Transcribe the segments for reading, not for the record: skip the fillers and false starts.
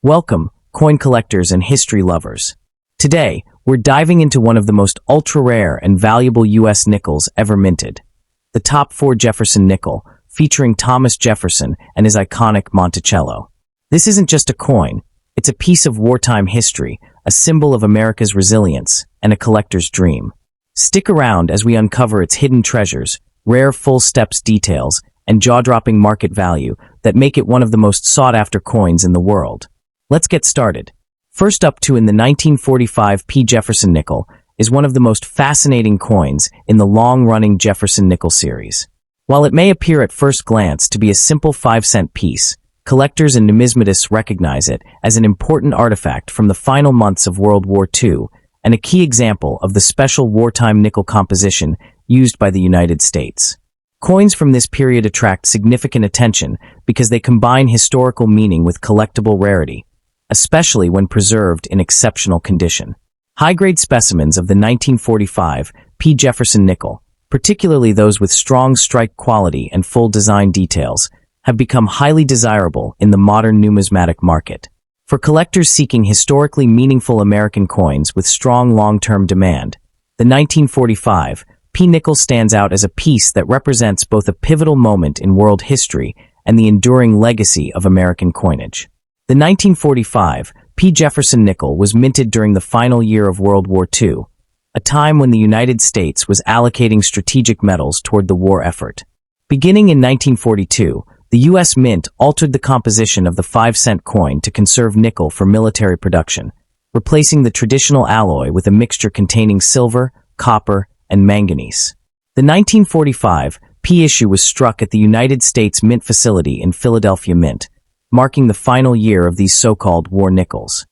Welcome, coin collectors and history lovers. Today, we're diving into one of the most ultra-rare and valuable U.S. nickels ever minted. The top 4 Jefferson nickel, featuring Thomas Jefferson and his iconic Monticello. This isn't just a coin, it's a piece of wartime history, a symbol of America's resilience, and a collector's dream. Stick around as we uncover its hidden treasures, rare full steps details, and jaw-dropping market value that make it one of the most sought-after coins in the world. Let's get started. First up in the 1945 P. Jefferson nickel is one of the most fascinating coins in the long-running Jefferson nickel series. While it may appear at first glance to be a simple 5-cent piece, collectors and numismatists recognize it as an important artifact from the final months of World War II and a key example of the special wartime nickel composition used by the United States. Coins from this period attract significant attention because they combine historical meaning with collectible rarity, especially when preserved in exceptional condition. High-grade specimens of the 1945 P. Jefferson nickel, particularly those with strong strike quality and full design details, have become highly desirable in the modern numismatic market. For collectors seeking historically meaningful American coins with strong long-term demand, the 1945 P. nickel stands out as a piece that represents both a pivotal moment in world history and the enduring legacy of American coinage. The 1945 P. Jefferson nickel was minted during the final year of World War II, a time when the United States was allocating strategic metals toward the war effort. Beginning in 1942, the U.S. Mint altered the composition of the 5-cent coin to conserve nickel for military production, replacing the traditional alloy with a mixture containing silver, copper, and manganese. The 1945 P issue was struck at the United States Mint facility in Philadelphia Mint, marking the final year of these so-called war nickels.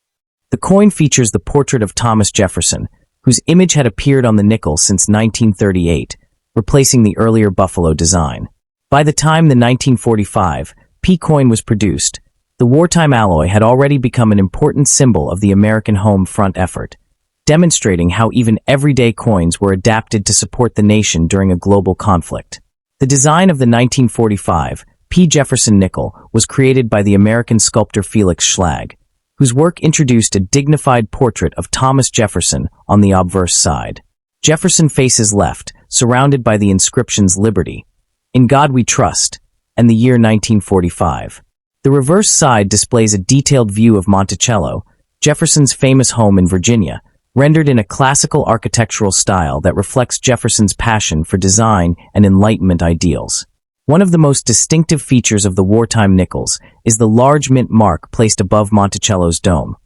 The coin features the portrait of Thomas Jefferson, whose image had appeared on the nickel since 1938, replacing the earlier buffalo design. By the time the 1945 P coin was produced, the wartime alloy had already become an important symbol of the American home front effort, demonstrating how even everyday coins were adapted to support the nation during a global conflict. The design of the 1945 P. Jefferson nickel was created by the American sculptor Felix Schlag, whose work introduced a dignified portrait of Thomas Jefferson on the obverse side. Jefferson faces left, surrounded by the inscriptions Liberty, In God We Trust, and the year 1945. The reverse side displays a detailed view of Monticello, Jefferson's famous home in Virginia, rendered in a classical architectural style that reflects Jefferson's passion for design and Enlightenment ideals. One of the most distinctive features of the wartime nickels is the large mint mark placed above Monticello's dome,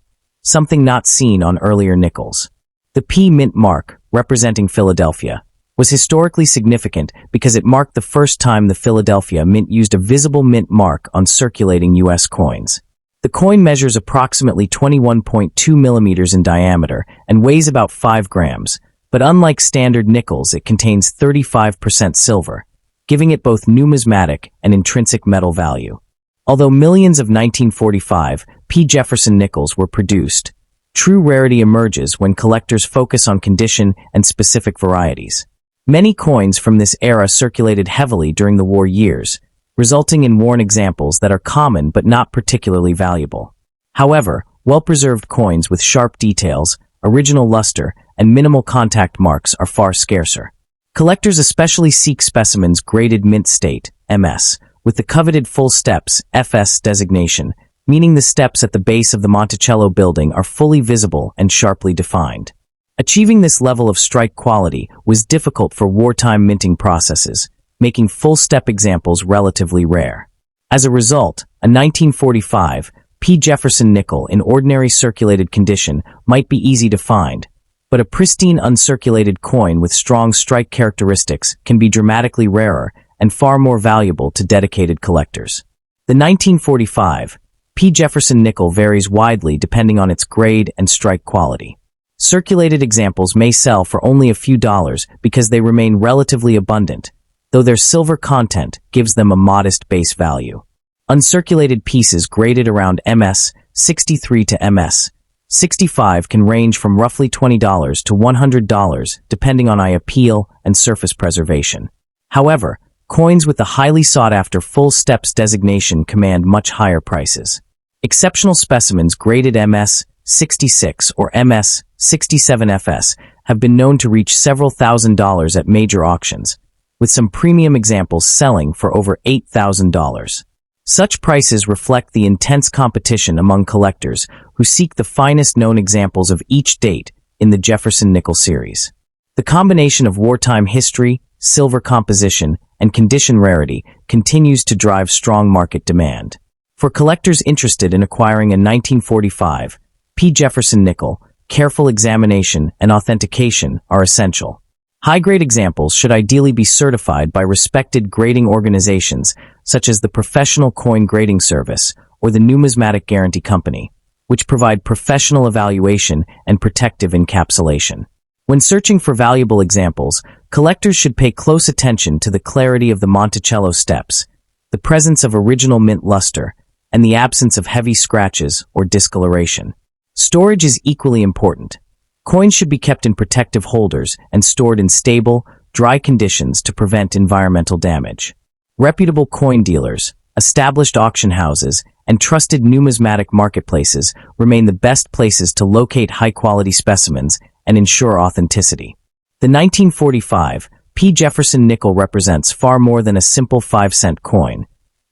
something not seen on earlier nickels. The P mint mark, representing Philadelphia, was historically significant because it marked the first time the Philadelphia Mint used a visible mint mark on circulating U.S. coins. The coin measures approximately 21.2 millimeters in diameter and weighs about 5 grams, but unlike standard nickels, it contains 35% silver, giving it both numismatic and intrinsic metal value. Although millions of 1945 P. Jefferson nickels were produced, true rarity emerges when collectors focus on condition and specific varieties. Many coins from this era circulated heavily during the war years, resulting in worn examples that are common but not particularly valuable. However, well-preserved coins with sharp details, original luster, and minimal contact marks are far scarcer. Collectors especially seek specimens graded mint state, MS, with the coveted full steps, FS designation, meaning the steps at the base of the Monticello building are fully visible and sharply defined. Achieving this level of strike quality was difficult for wartime minting processes, making full-step examples relatively rare. As a result, a 1945 P. Jefferson nickel in ordinary circulated condition might be easy to find, but a pristine uncirculated coin with strong strike characteristics can be dramatically rarer and far more valuable to dedicated collectors. The 1945 P. Jefferson nickel varies widely depending on its grade and strike quality. Circulated examples may sell for only a few dollars because they remain relatively abundant, though their silver content gives them a modest base value. Uncirculated pieces graded around MS 63 to MS 65 can range from roughly $20 to $100 depending on eye appeal and surface preservation. However, coins with the highly sought-after full steps designation command much higher prices. Exceptional specimens graded MS-66 or MS-67FS have been known to reach several $1,000s at major auctions, with some premium examples selling for over $8,000. Such prices reflect the intense competition among collectors who seek the finest known examples of each date in the Jefferson nickel series. The combination of wartime history, silver composition, and condition rarity continues to drive strong market demand. For collectors interested in acquiring a 1945 P. Jefferson nickel, careful examination and authentication are essential. High-grade examples should ideally be certified by respected grading organizations such as the Professional Coin Grading Service or the Numismatic Guarantee Company, which provide professional evaluation and protective encapsulation. When searching for valuable examples, collectors should pay close attention to the clarity of the Monticello steps, the presence of original mint luster, and the absence of heavy scratches or discoloration. Storage is equally important. Coins should be kept in protective holders and stored in stable, dry conditions to prevent environmental damage. Reputable coin dealers, established auction houses, and trusted numismatic marketplaces remain the best places to locate high-quality specimens and ensure authenticity. The 1945 P. Jefferson nickel represents far more than a simple 5-cent coin.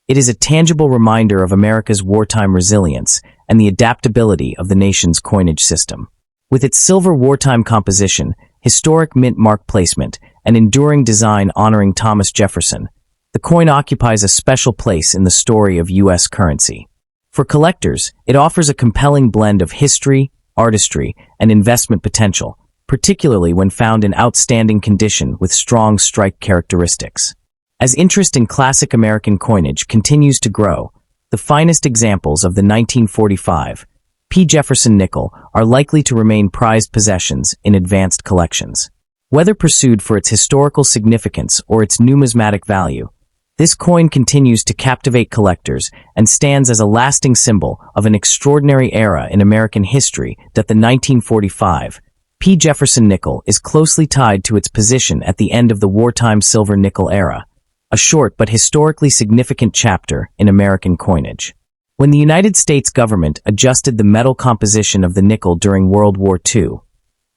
It is a tangible reminder of America's wartime resilience and the adaptability of the nation's coinage system. With its silver wartime composition, historic mint mark placement, and enduring design honoring Thomas Jefferson, the coin occupies a special place in the story of U.S. currency. For collectors, it offers a compelling blend of history, artistry, and investment potential, particularly when found in outstanding condition with strong strike characteristics. As interest in classic American coinage continues to grow, the finest examples of the 1945 P. Jefferson nickel are likely to remain prized possessions in advanced collections. Whether pursued for its historical significance or its numismatic value, this coin continues to captivate collectors and stands as a lasting symbol of an extraordinary era in American history. That the 1945 P. Jefferson nickel is closely tied to its position at the end of the wartime silver nickel era, a short but historically significant chapter in American coinage. When the United States government adjusted the metal composition of the nickel during World War II,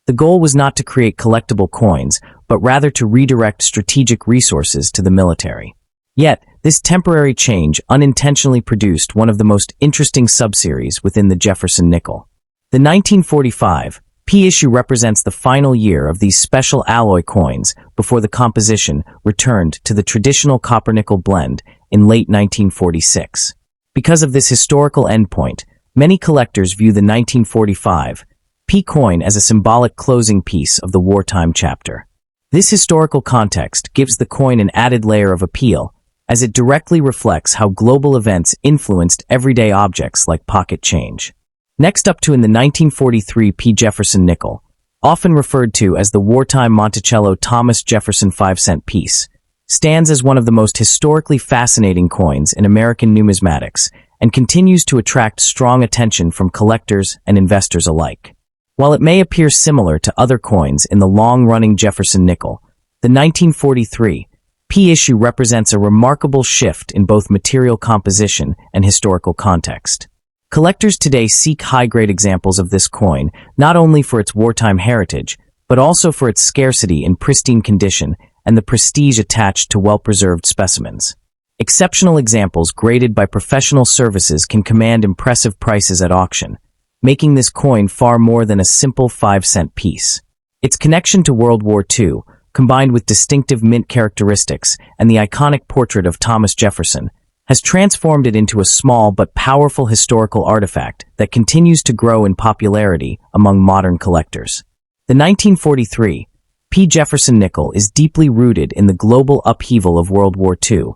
the goal was not to create collectible coins, but rather to redirect strategic resources to the military. Yet, this temporary change unintentionally produced one of the most interesting subseries within the Jefferson nickel. The 1945 P issue represents the final year of these special alloy coins before the composition returned to the traditional copper-nickel blend in late 1946. Because of this historical endpoint, many collectors view the 1945 P coin as a symbolic closing piece of the wartime chapter. This historical context gives the coin an added layer of appeal, as it directly reflects how global events influenced everyday objects like pocket change. Next up in the 1943 P. Jefferson nickel, often referred to as the wartime Monticello Thomas Jefferson 5-cent piece, stands as one of the most historically fascinating coins in American numismatics and continues to attract strong attention from collectors and investors alike. While it may appear similar to other coins in the long-running Jefferson nickel, the 1943 P issue represents a remarkable shift in both material composition and historical context. Collectors today seek high-grade examples of this coin not only for its wartime heritage, but also for its scarcity in pristine condition and the prestige attached to well-preserved specimens. Exceptional examples graded by professional services can command impressive prices at auction, making this coin far more than a simple 5-cent piece. Its connection to World War II, combined with distinctive mint characteristics and the iconic portrait of Thomas Jefferson, has transformed it into a small but powerful historical artifact that continues to grow in popularity among modern collectors. The 1943 P. Jefferson nickel is deeply rooted in the global upheaval of World War II,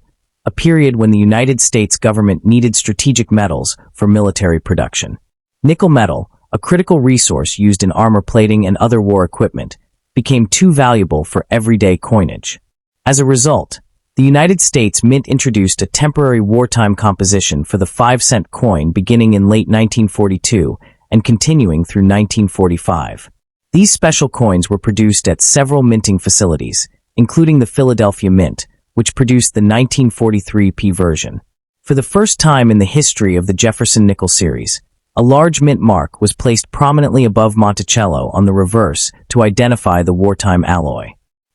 a period when the United States government needed strategic metals for military production. Nickel metal, a critical resource used in armor plating and other war equipment, became too valuable for everyday coinage. As a result, the United States Mint introduced a temporary wartime composition for the 5-cent coin beginning in late 1942 and continuing through 1945. These special coins were produced at several minting facilities, including the Philadelphia Mint, which produced the 1943 P version. For the first time in the history of the Jefferson nickel series, a large mint mark was placed prominently above Monticello on the reverse to identify the wartime alloy.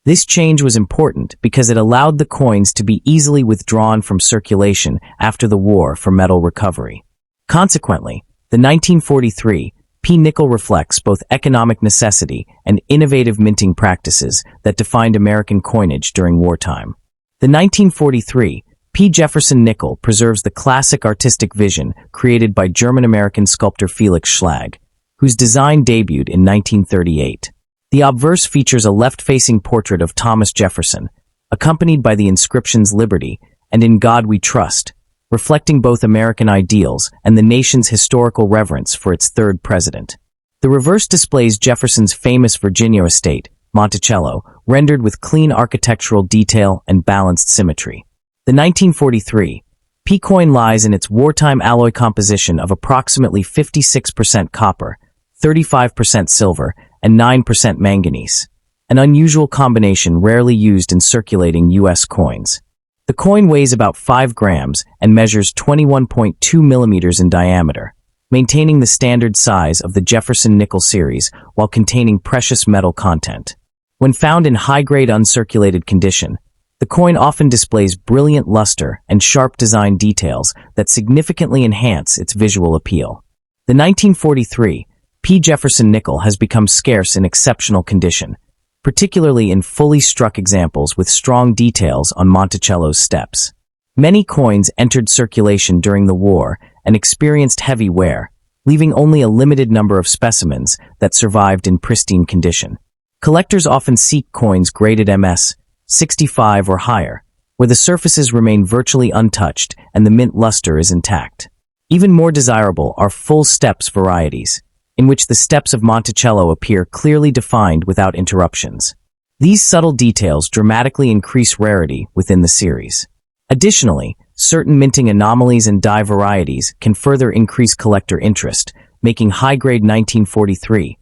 This change was important because it allowed the coins to be easily withdrawn from circulation after the war for metal recovery. Consequently, the 1943 P nickel reflects both economic necessity and innovative minting practices that defined American coinage during wartime. The 1943 P Jefferson nickel preserves the classic artistic vision created by German-American sculptor Felix Schlag, whose design debuted in 1938. The obverse features a left-facing portrait of Thomas Jefferson, accompanied by the inscriptions Liberty and In God We Trust, reflecting both American ideals and the nation's historical reverence for its third president. The reverse displays Jefferson's famous Virginia estate, Monticello, rendered with clean architectural detail and balanced symmetry. The 1943 P coin lies in its wartime alloy composition of approximately 56% copper, 35% silver, and 9% manganese, an unusual combination rarely used in circulating U.S. coins. The coin weighs about 5 grams and measures 21.2 millimeters in diameter, maintaining the standard size of the Jefferson nickel series while containing precious metal content. When found in high-grade uncirculated condition, the coin often displays brilliant luster and sharp design details that significantly enhance its visual appeal. The 1943 P. Jefferson nickel has become scarce in exceptional condition, particularly in fully struck examples with strong details on Monticello's steps. Many coins entered circulation during the war and experienced heavy wear, leaving only a limited number of specimens that survived in pristine condition. Collectors often seek coins graded MS 65 or higher, where the surfaces remain virtually untouched and the mint luster is intact. Even more desirable are full steps varieties, in which the steps of Monticello appear clearly defined without interruptions. These subtle details dramatically increase rarity within the series. Additionally, certain minting anomalies and die varieties can further increase collector interest, making high-grade 1943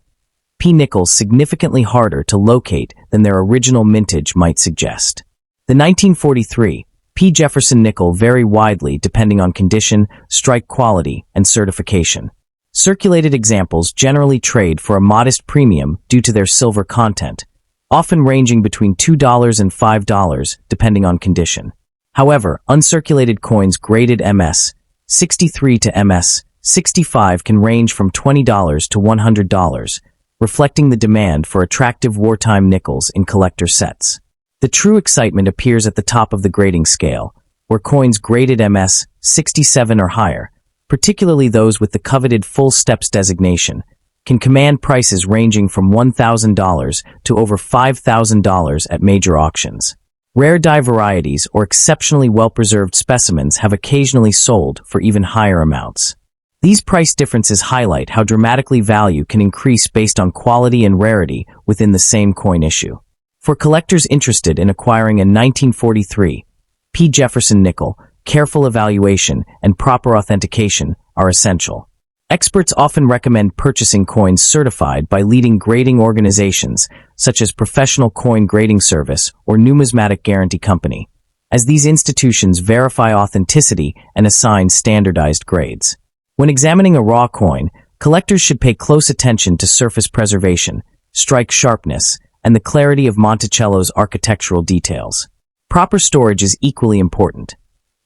P nickels significantly harder to locate than their original mintage might suggest. The 1943 P Jefferson nickel vary widely depending on condition, strike quality, and certification. Circulated examples generally trade for a modest premium due to their silver content, often ranging between $2 and $5 depending on condition. However, uncirculated coins graded MS 63 to MS 65 can range from $20 to $100, reflecting the demand for attractive wartime nickels in collector sets. The true excitement appears at the top of the grading scale, where coins graded MS 67 or higher, particularly those with the coveted full steps designation, can command prices ranging from $1,000 to over $5,000 at major auctions. Rare die varieties or exceptionally well-preserved specimens have occasionally sold for even higher amounts. These price differences highlight how dramatically value can increase based on quality and rarity within the same coin issue. For collectors interested in acquiring a 1943 P. Jefferson nickel, careful evaluation and proper authentication are essential. Experts often recommend purchasing coins certified by leading grading organizations such as Professional Coin Grading Service or Numismatic Guarantee Company, as these institutions verify authenticity and assign standardized grades. When examining a raw coin, collectors should pay close attention to surface preservation, strike sharpness, and the clarity of Monticello's architectural details. Proper storage is equally important.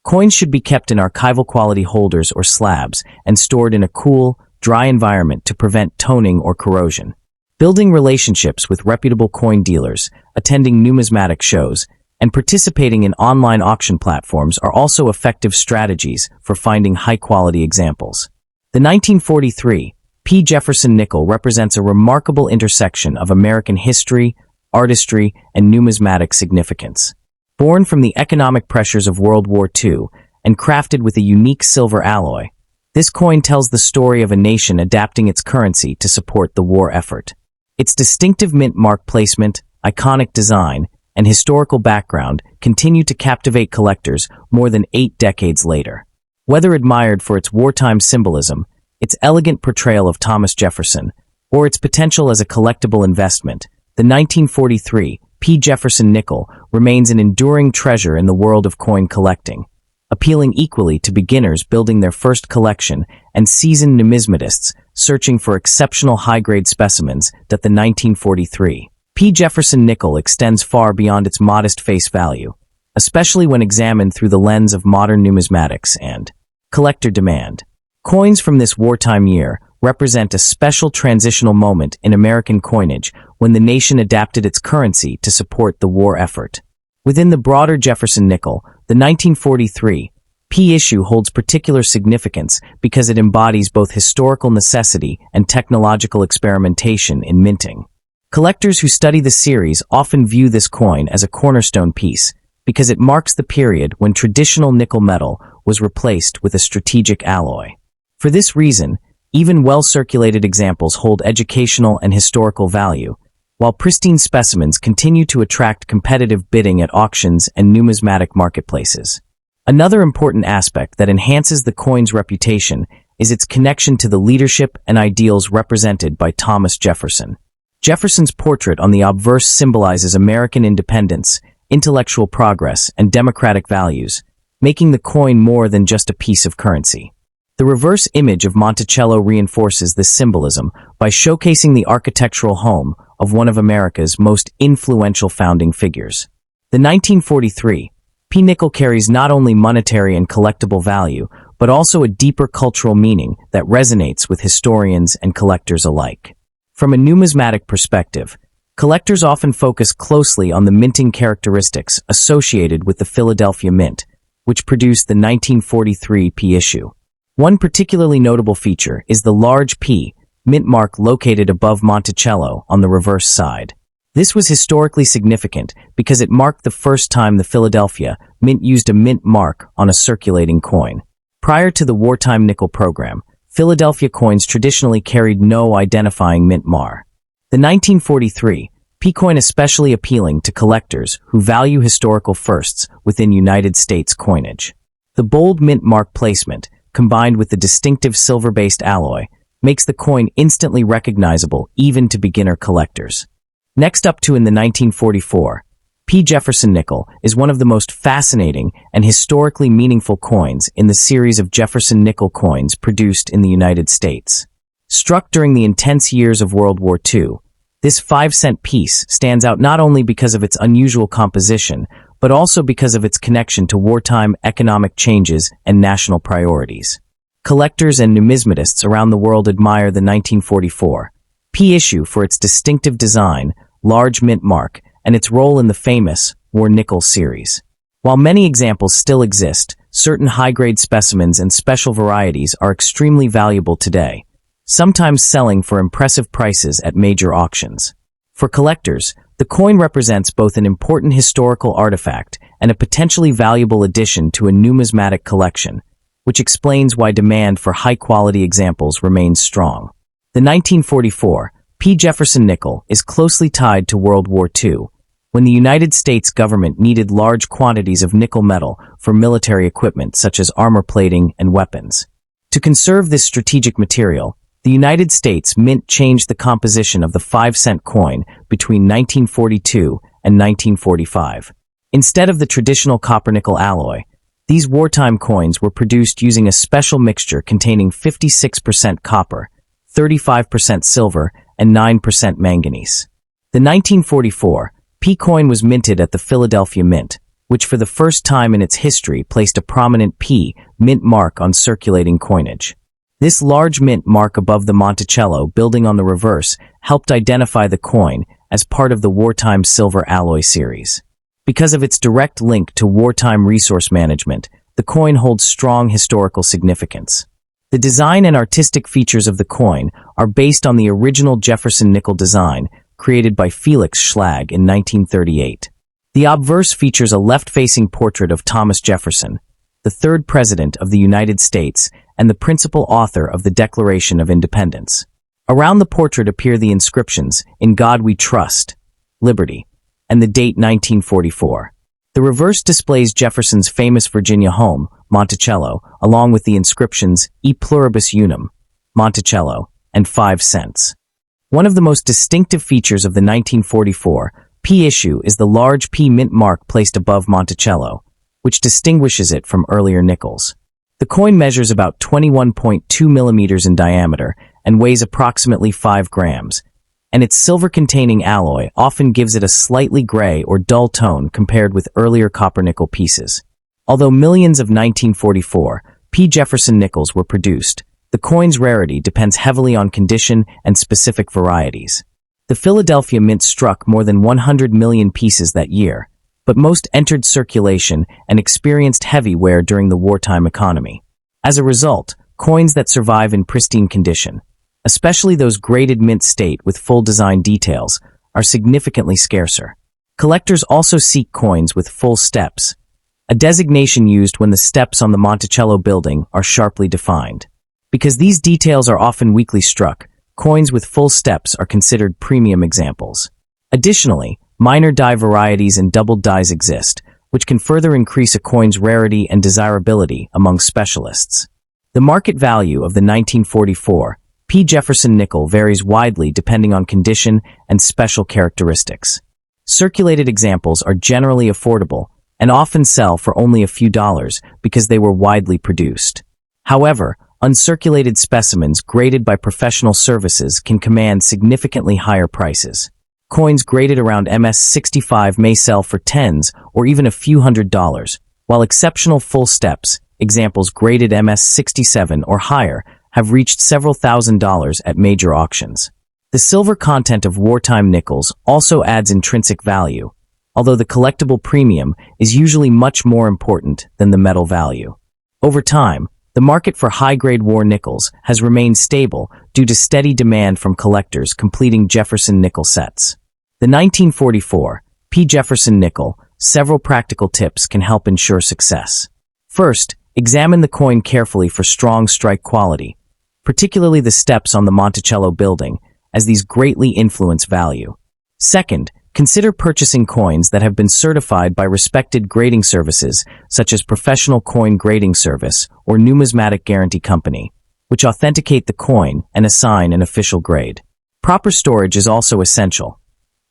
Coins should be kept in archival quality holders or slabs and stored in a cool, dry environment to prevent toning or corrosion. Building relationships with reputable coin dealers, attending numismatic shows, and participating in online auction platforms are also effective strategies for finding high-quality examples. The 1943 P. Jefferson nickel represents a remarkable intersection of American history, artistry, and numismatic significance. Born from the economic pressures of World War II and crafted with a unique silver alloy, this coin tells the story of a nation adapting its currency to support the war effort. Its distinctive mint mark placement, iconic design, and historical background continue to captivate collectors more than 8 decades later. Whether admired for its wartime symbolism, its elegant portrayal of Thomas Jefferson, or its potential as a collectible investment, the 1943 P. Jefferson nickel remains an enduring treasure in the world of coin collecting, appealing equally to beginners building their first collection and seasoned numismatists searching for exceptional high-grade specimens. That the 1943 P. Jefferson nickel extends far beyond its modest face value, especially when examined through the lens of modern numismatics and collector demand. Coins from this wartime year represent a special transitional moment in American coinage when the nation adapted its currency to support the war effort. Within the broader Jefferson nickel, the 1943 P issue holds particular significance because it embodies both historical necessity and technological experimentation in minting. Collectors who study the series often view this coin as a cornerstone piece because it marks the period when traditional nickel metal was replaced with a strategic alloy. For this reason, even well-circulated examples hold educational and historical value, while pristine specimens continue to attract competitive bidding at auctions and numismatic marketplaces. Another important aspect that enhances the coin's reputation is its connection to the leadership and ideals represented by Thomas Jefferson. Jefferson's portrait on the obverse symbolizes American independence, intellectual progress, and democratic values, making the coin more than just a piece of currency. The reverse image of Monticello reinforces this symbolism by showcasing the architectural home of one of America's most influential founding figures. The 1943 P nickel carries not only monetary and collectible value, but also a deeper cultural meaning that resonates with historians and collectors alike. From a numismatic perspective, collectors often focus closely on the minting characteristics associated with the Philadelphia Mint, which produced the 1943 P issue. One particularly notable feature is the large P mint mark located above Monticello on the reverse side. This was historically significant because it marked the first time the Philadelphia Mint used a mint mark on a circulating coin. Prior to the wartime nickel program, Philadelphia coins traditionally carried no identifying mint mar. The 1943 P coin especially appealing to collectors who value historical firsts within United States coinage. The bold mint mark placement, combined with the distinctive silver-based alloy, makes the coin instantly recognizable even to beginner collectors. Next up in the 1944, P. Jefferson nickel is one of the most fascinating and historically meaningful coins in the series of Jefferson nickel coins produced in the United States. Struck during the intense years of World War II, this 5-cent piece stands out not only because of its unusual composition, but also because of its connection to wartime economic changes and national priorities. Collectors and numismatists around the world admire the 1944 P issue for its distinctive design, large mint mark, and its role in the famous War Nickel series. While many examples still exist, certain high-grade specimens and special varieties are extremely valuable today, sometimes selling for impressive prices at major auctions. For collectors, the coin represents both an important historical artifact and a potentially valuable addition to a numismatic collection, which explains why demand for high-quality examples remains strong. The 1944 P. Jefferson nickel is closely tied to World War II, when the United States government needed large quantities of nickel metal for military equipment such as armor plating and weapons. To conserve this strategic material, the United States Mint changed the composition of the 5-cent coin between 1942 and 1945. Instead of the traditional copper-nickel alloy, these wartime coins were produced using a special mixture containing 56% copper, 35% silver, and 9% manganese. The 1944 P coin was minted at the Philadelphia Mint, which for the first time in its history placed a prominent P mint mark on circulating coinage. This large mint mark above the Monticello building on the reverse helped identify the coin as part of the wartime silver alloy series. Because of its direct link to wartime resource management, the coin holds strong historical significance. The design and artistic features of the coin are based on the original Jefferson nickel design created by Felix Schlag in 1938. The obverse features a left-facing portrait of Thomas Jefferson, the third President of the United States and the principal author of the Declaration of Independence. Around the portrait appear the inscriptions, "In God We Trust," "Liberty," and the date 1944. The reverse displays Jefferson's famous Virginia home, Monticello, along with the inscriptions "E Pluribus Unum," Monticello, and 5 cents. One of the most distinctive features of the 1944 P issue is the large P mint mark placed above Monticello, which distinguishes it from earlier nickels. The coin measures about 21.2 millimeters in diameter and weighs approximately 5 grams, and its silver-containing alloy often gives it a slightly gray or dull tone compared with earlier copper-nickel pieces. Although millions of 1944 P. Jefferson nickels were produced, the coin's rarity depends heavily on condition and specific varieties. The Philadelphia Mint struck more than 100 million pieces that year, but most entered circulation and experienced heavy wear during the wartime economy. As a result, coins that survive in pristine condition, especially those graded mint state with full design details, are significantly scarcer. Collectors also seek coins with full steps, a designation used when the steps on the Monticello building are sharply defined. Because these details are often weakly struck, coins with full steps are considered premium examples. Additionally, minor die varieties and doubled dies exist, which can further increase a coin's rarity and desirability among specialists. The market value of the 1944 P. Jefferson nickel varies widely depending on condition and special characteristics. Circulated examples are generally affordable and often sell for only a few dollars because they were widely produced. However, uncirculated specimens graded by professional services can command significantly higher prices. Coins graded around MS-65 may sell for tens or even a few $100s, while exceptional full steps, examples graded MS-67 or higher, have reached several $1,000s at major auctions. The silver content of wartime nickels also adds intrinsic value, although the collectible premium is usually much more important than the metal value. Over time, the market for high-grade war nickels has remained stable due to steady demand from collectors completing Jefferson nickel sets. The 1944 P. Jefferson nickel, several practical tips can help ensure success. First, examine the coin carefully for strong strike quality, particularly the steps on the Monticello building, as these greatly influence value. Second, consider purchasing coins that have been certified by respected grading services such as Professional Coin Grading Service or Numismatic Guarantee Company, which authenticate the coin and assign an official grade. Proper storage is also essential.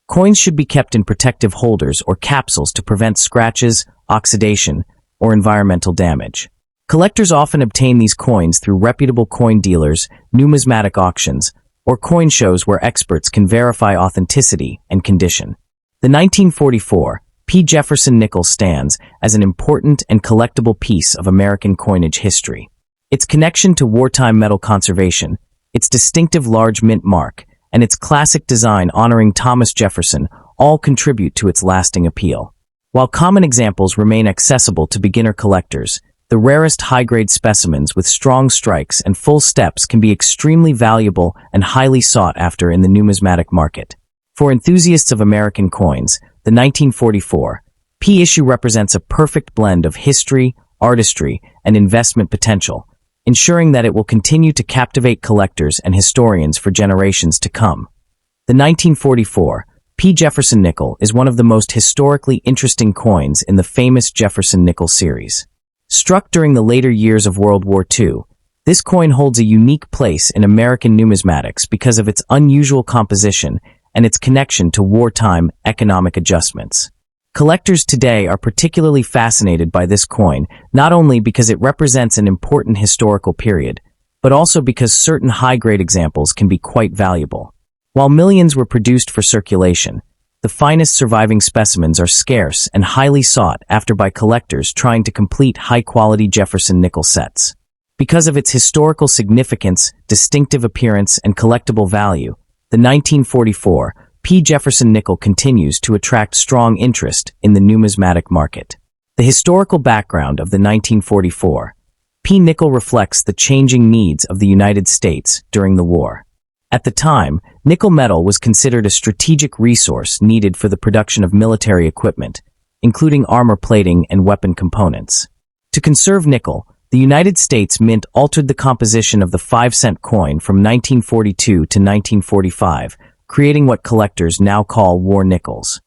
Coins should be kept in protective holders or capsules to prevent scratches, oxidation, or environmental damage. Collectors often obtain these coins through reputable coin dealers, numismatic auctions, or coin shows where experts can verify authenticity and condition. The 1944 P. Jefferson nickel stands as an important and collectible piece of American coinage history. Its connection to wartime metal conservation, its distinctive large mint mark, and its classic design honoring Thomas Jefferson all contribute to its lasting appeal. While common examples remain accessible to beginner collectors, the rarest high-grade specimens with strong strikes and full steps can be extremely valuable and highly sought after in the numismatic market. For enthusiasts of American coins, the 1944 P issue represents a perfect blend of history, artistry, and investment potential, ensuring that it will continue to captivate collectors and historians for generations to come. The 1944 P. Jefferson nickel is one of the most historically interesting coins in the famous Jefferson nickel series. Struck during the later years of World War II, this coin holds a unique place in American numismatics because of its unusual composition and its connection to wartime economic adjustments. Collectors today are particularly fascinated by this coin, not only because it represents an important historical period, but also because certain high-grade examples can be quite valuable. While millions were produced for circulation, the finest surviving specimens are scarce and highly sought after by collectors trying to complete high-quality Jefferson nickel sets. Because of its historical significance, distinctive appearance, and collectible value, the 1944 P. Jefferson nickel continues to attract strong interest in the numismatic market. The historical background of the 1944 P. nickel reflects the changing needs of the United States during the war. At the time, nickel metal was considered a strategic resource needed for the production of military equipment, including armor plating and weapon components. To conserve nickel, the United States Mint altered the composition of the 5-cent coin from 1942 to 1945, creating what collectors now call war nickels.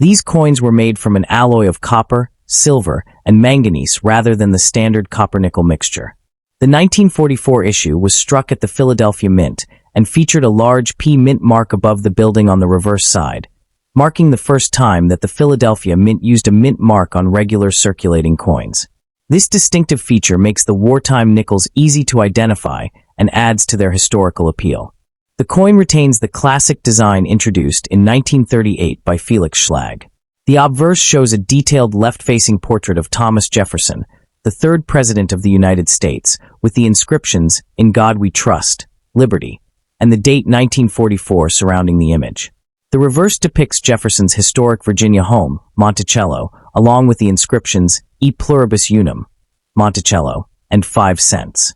These coins were made from an alloy of copper, silver, and manganese rather than the standard copper-nickel mixture. The 1944 issue was struck at the Philadelphia Mint and featured a large P mint mark above the building on the reverse side, marking the first time that the Philadelphia Mint used a mint mark on regular circulating coins. This distinctive feature makes the wartime nickels easy to identify and adds to their historical appeal. The coin retains the classic design introduced in 1938 by Felix Schlag. The obverse shows a detailed left-facing portrait of Thomas Jefferson, the third President of the United States, with the inscriptions, "In God We Trust, Liberty," and the date 1944 surrounding the image. The reverse depicts Jefferson's historic Virginia home, Monticello, along with the inscriptions, "E Pluribus Unum," Monticello, and 5 cents.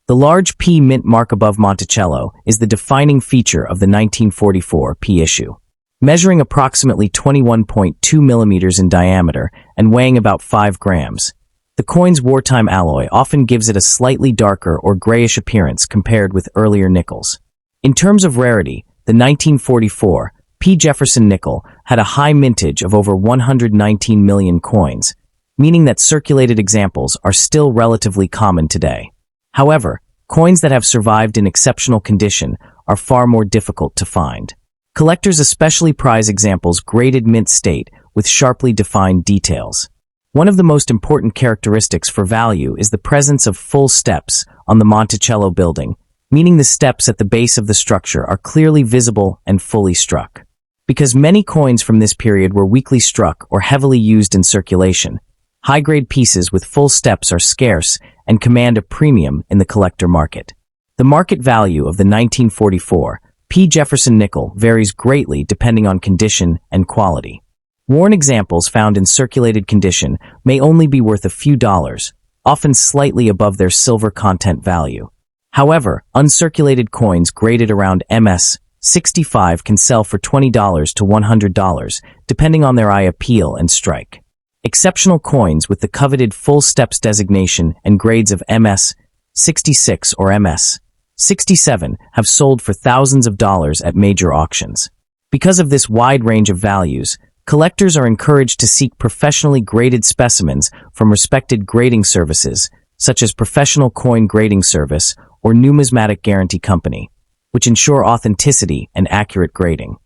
The large P mint mark above Monticello is the defining feature of the 1944 P issue. Measuring approximately 21.2 millimeters in diameter and weighing about 5 grams, the coin's wartime alloy often gives it a slightly darker or grayish appearance compared with earlier nickels. In terms of rarity, the 1944 P. Jefferson nickel had a high mintage of over 119 million coins, meaning that circulated examples are still relatively common today. However, coins that have survived in exceptional condition are far more difficult to find. Collectors especially prize examples graded mint state with sharply defined details. One of the most important characteristics for value is the presence of full steps on the Monticello building, meaning the steps at the base of the structure are clearly visible and fully struck. Because many coins from this period were weakly struck or heavily used in circulation, high-grade pieces with full steps are scarce and command a premium in the collector market. The market value of the 1944 P. Jefferson nickel varies greatly depending on condition and quality. Worn examples found in circulated condition may only be worth a few dollars, often slightly above their silver content value. However, uncirculated coins graded around MS 65 can sell for $20 to $100, depending on their eye appeal and strike. Exceptional coins with the coveted full steps designation and grades of MS 66 or MS 67 have sold for thousands of dollars at major auctions. Because of this wide range of values, collectors are encouraged to seek professionally graded specimens from respected grading services, such as Professional Coin Grading Service or Numismatic Guarantee Company, which ensure authenticity and accurate grading.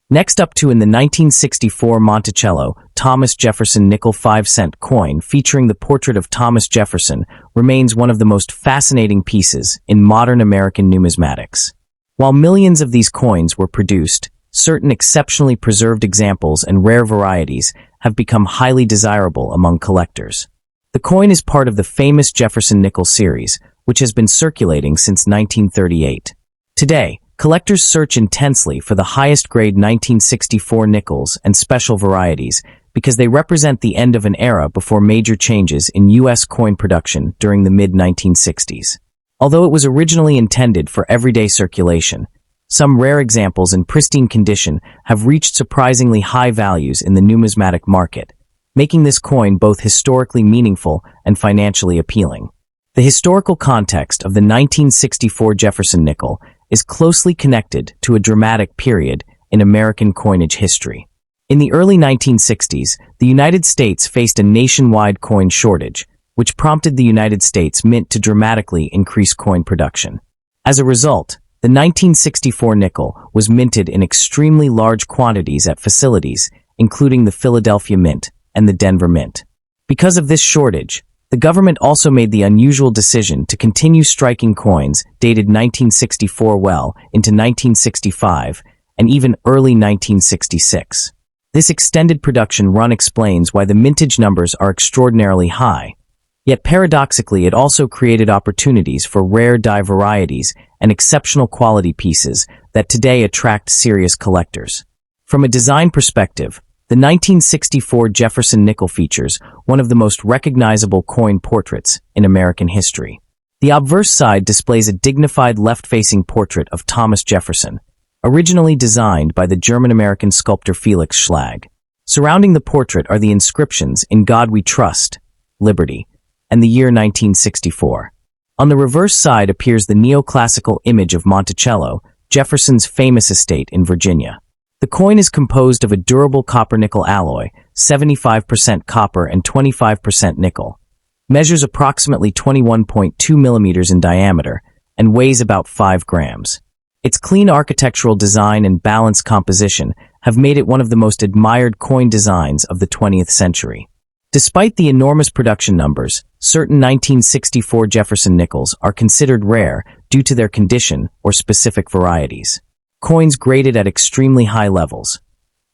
Next up in the 1964 Monticello Thomas Jefferson nickel 5-cent coin featuring the portrait of Thomas Jefferson remains one of the most fascinating pieces in modern American numismatics. While millions of these coins were produced, certain exceptionally preserved examples and rare varieties have become highly desirable among collectors. The coin is part of the famous Jefferson nickel series, which has been circulating since 1938. Today, collectors search intensely for the highest grade 1964 nickels and special varieties because they represent the end of an era before major changes in U.S. coin production during the mid-1960s. Although it was originally intended for everyday circulation, some rare examples in pristine condition have reached surprisingly high values in the numismatic market, making this coin both historically meaningful and financially appealing. The historical context of the 1964 Jefferson nickel is closely connected to a dramatic period in American coinage history. In the early 1960s, the United States faced a nationwide coin shortage, which prompted the United States Mint to dramatically increase coin production. As a result, the 1964 nickel was minted in extremely large quantities at facilities, including the Philadelphia Mint and the Denver Mint. Because of this shortage, the government also made the unusual decision to continue striking coins dated 1964 well into 1965 and even early 1966. This extended production run explains why the mintage numbers are extraordinarily high. Yet paradoxically, it also created opportunities for rare die varieties and exceptional quality pieces that today attract serious collectors. From a design perspective, the 1964 Jefferson nickel features one of the most recognizable coin portraits in American history. The obverse side displays a dignified left-facing portrait of Thomas Jefferson, originally designed by the German-American sculptor Felix Schlag. Surrounding the portrait are the inscriptions "In God We Trust, Liberty," and the year 1964. On the reverse side appears the neoclassical image of Monticello, Jefferson's famous estate in Virginia. The coin is composed of a durable copper-nickel alloy, 75% copper and 25% nickel, measures approximately 21.2 millimeters in diameter, and weighs about 5 grams. Its clean architectural design and balanced composition have made it one of the most admired coin designs of the 20th century. Despite the enormous production numbers, certain 1964 Jefferson nickels are considered rare due to their condition or specific varieties. Coins graded at extremely high levels,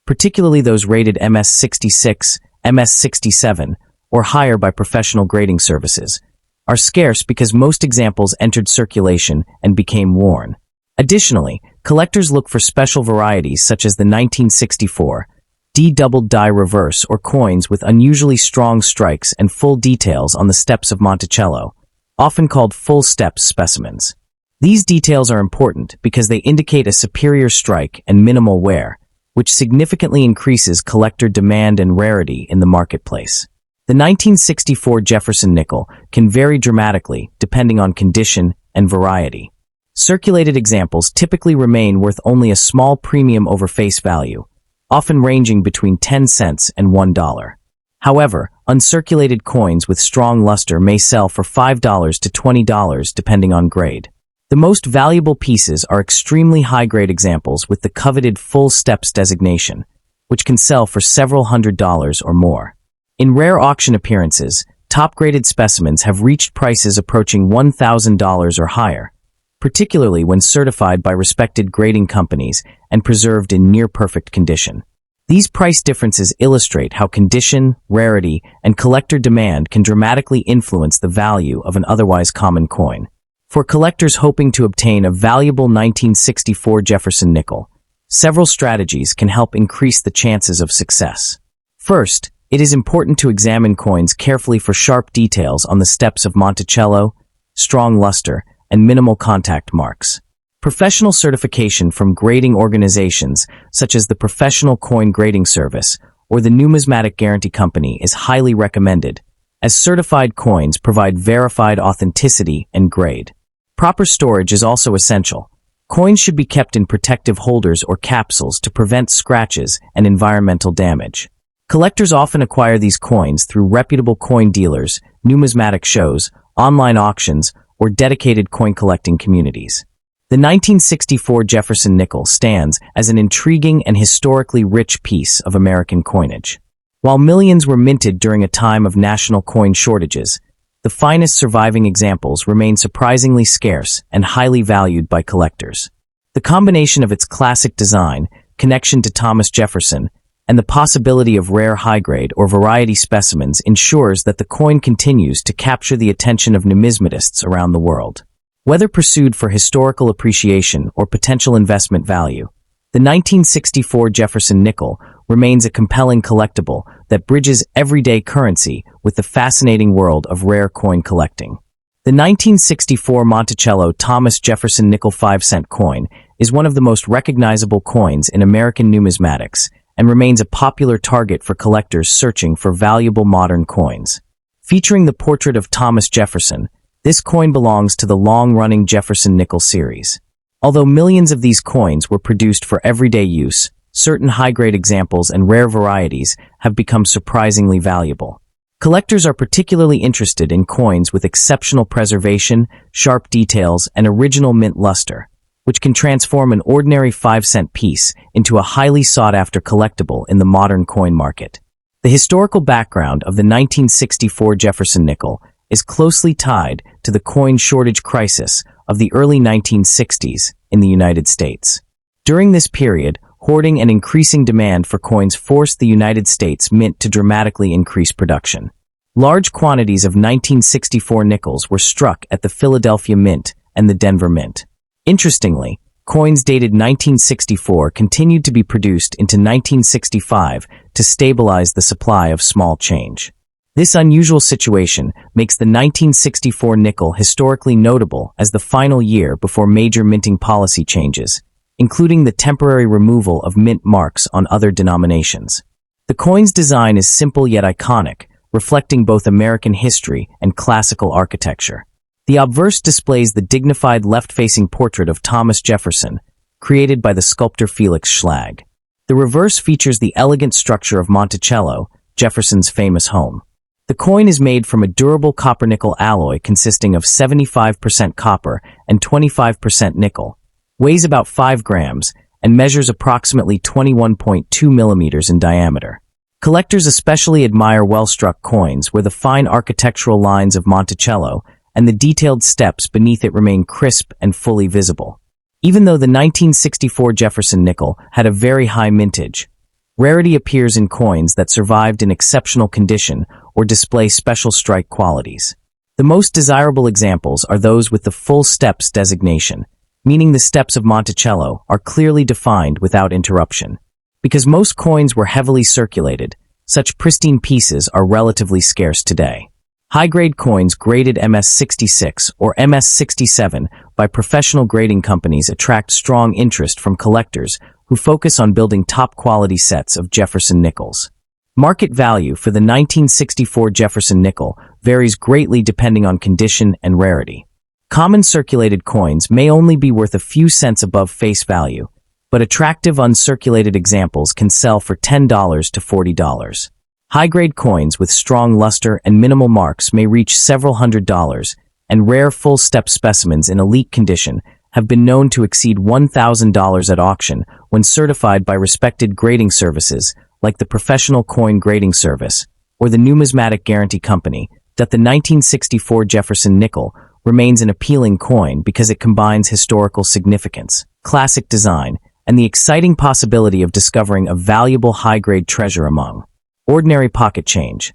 particularly those rated MS-66, MS-67, or higher by professional grading services, are scarce because most examples entered circulation and became worn. Additionally, collectors look for special varieties such as the 1964 D-doubled die reverse or coins with unusually strong strikes and full details on the steps of Monticello, often called full steps specimens. These details are important because they indicate a superior strike and minimal wear, which significantly increases collector demand and rarity in the marketplace. The 1964 Jefferson nickel can vary dramatically depending on condition and variety. Circulated examples typically remain worth only a small premium over face value, often ranging between 10 cents and $1. However, uncirculated coins with strong luster may sell for $5 to $20 depending on grade. The most valuable pieces are extremely high-grade examples with the coveted full steps designation, which can sell for several $100s or more. In rare auction appearances, top-graded specimens have reached prices approaching $1,000 or higher, particularly when certified by respected grading companies and preserved in near-perfect condition. These price differences illustrate how condition, rarity, and collector demand can dramatically influence the value of an otherwise common coin. For collectors hoping to obtain a valuable 1964 Jefferson nickel, several strategies can help increase the chances of success. First, it is important to examine coins carefully for sharp details on the steps of Monticello, strong luster, and minimal contact marks. Professional certification from grading organizations such as the Professional Coin Grading Service or the Numismatic Guarantee Company is highly recommended, as certified coins provide verified authenticity and grade. Proper storage is also essential. Coins should be kept in protective holders or capsules to prevent scratches and environmental damage. Collectors often acquire these coins through reputable coin dealers, numismatic shows, online auctions, or dedicated coin collecting communities. The 1964 Jefferson nickel stands as an intriguing and historically rich piece of American coinage. While millions were minted during a time of national coin shortages, the finest surviving examples remain surprisingly scarce and highly valued by collectors. The combination of its classic design, connection to Thomas Jefferson, and the possibility of rare high-grade or variety specimens ensures that the coin continues to capture the attention of numismatists around the world. Whether pursued for historical appreciation or potential investment value, the 1964 Jefferson nickel remains a compelling collectible that bridges everyday currency with the fascinating world of rare coin collecting. The 1964 Monticello Thomas Jefferson nickel 5-cent coin is one of the most recognizable coins in American numismatics and remains a popular target for collectors searching for valuable modern coins. Featuring the portrait of Thomas Jefferson, this coin belongs to the long-running Jefferson nickel series. Although millions of these coins were produced for everyday use, certain high-grade examples and rare varieties have become surprisingly valuable. Collectors are particularly interested in coins with exceptional preservation, sharp details, and original mint luster, which can transform an ordinary 5-cent piece into a highly sought-after collectible in the modern coin market. The historical background of the 1964 Jefferson nickel is closely tied to the coin shortage crisis of the early 1960s in the United States. During this period, hoarding and increasing demand for coins forced the United States Mint to dramatically increase production. Large quantities of 1964 nickels were struck at the Philadelphia Mint and the Denver Mint. Interestingly, coins dated 1964 continued to be produced into 1965 to stabilize the supply of small change. This unusual situation makes the 1964 nickel historically notable as the final year before major minting policy changes, including the temporary removal of mint marks on other denominations. The coin's design is simple yet iconic, reflecting both American history and classical architecture. The obverse displays the dignified left-facing portrait of Thomas Jefferson, created by the sculptor Felix Schlag. The reverse features the elegant structure of Monticello, Jefferson's famous home. The coin is made from a durable copper-nickel alloy consisting of 75% copper and 25% nickel, weighs about 5 grams, and measures approximately 21.2 millimeters in diameter. Collectors especially admire well-struck coins where the fine architectural lines of Monticello and the detailed steps beneath it remain crisp and fully visible. Even though the 1964 Jefferson nickel had a very high mintage, rarity appears in coins that survived in exceptional condition or display special strike qualities. The most desirable examples are those with the full steps designation, meaning the steps of Monticello are clearly defined without interruption. Because most coins were heavily circulated, such pristine pieces are relatively scarce today. High-grade coins graded MS66 or MS67 by professional grading companies attract strong interest from collectors who focus on building top-quality sets of Jefferson nickels. Market value for the 1964 Jefferson nickel varies greatly depending on condition and rarity. Common circulated coins may only be worth a few cents above face value, but attractive uncirculated examples can sell for $10 to $40. High-grade coins with strong luster and minimal marks may reach several $100s, and rare full-step specimens in elite condition have been known to exceed $1,000 at auction when certified by respected grading services like the Professional Coin Grading Service or the Numismatic Guarantee Company. That the 1964 Jefferson nickel remains an appealing coin because it combines historical significance, classic design, and the exciting possibility of discovering a valuable high-grade treasure among ordinary pocket change.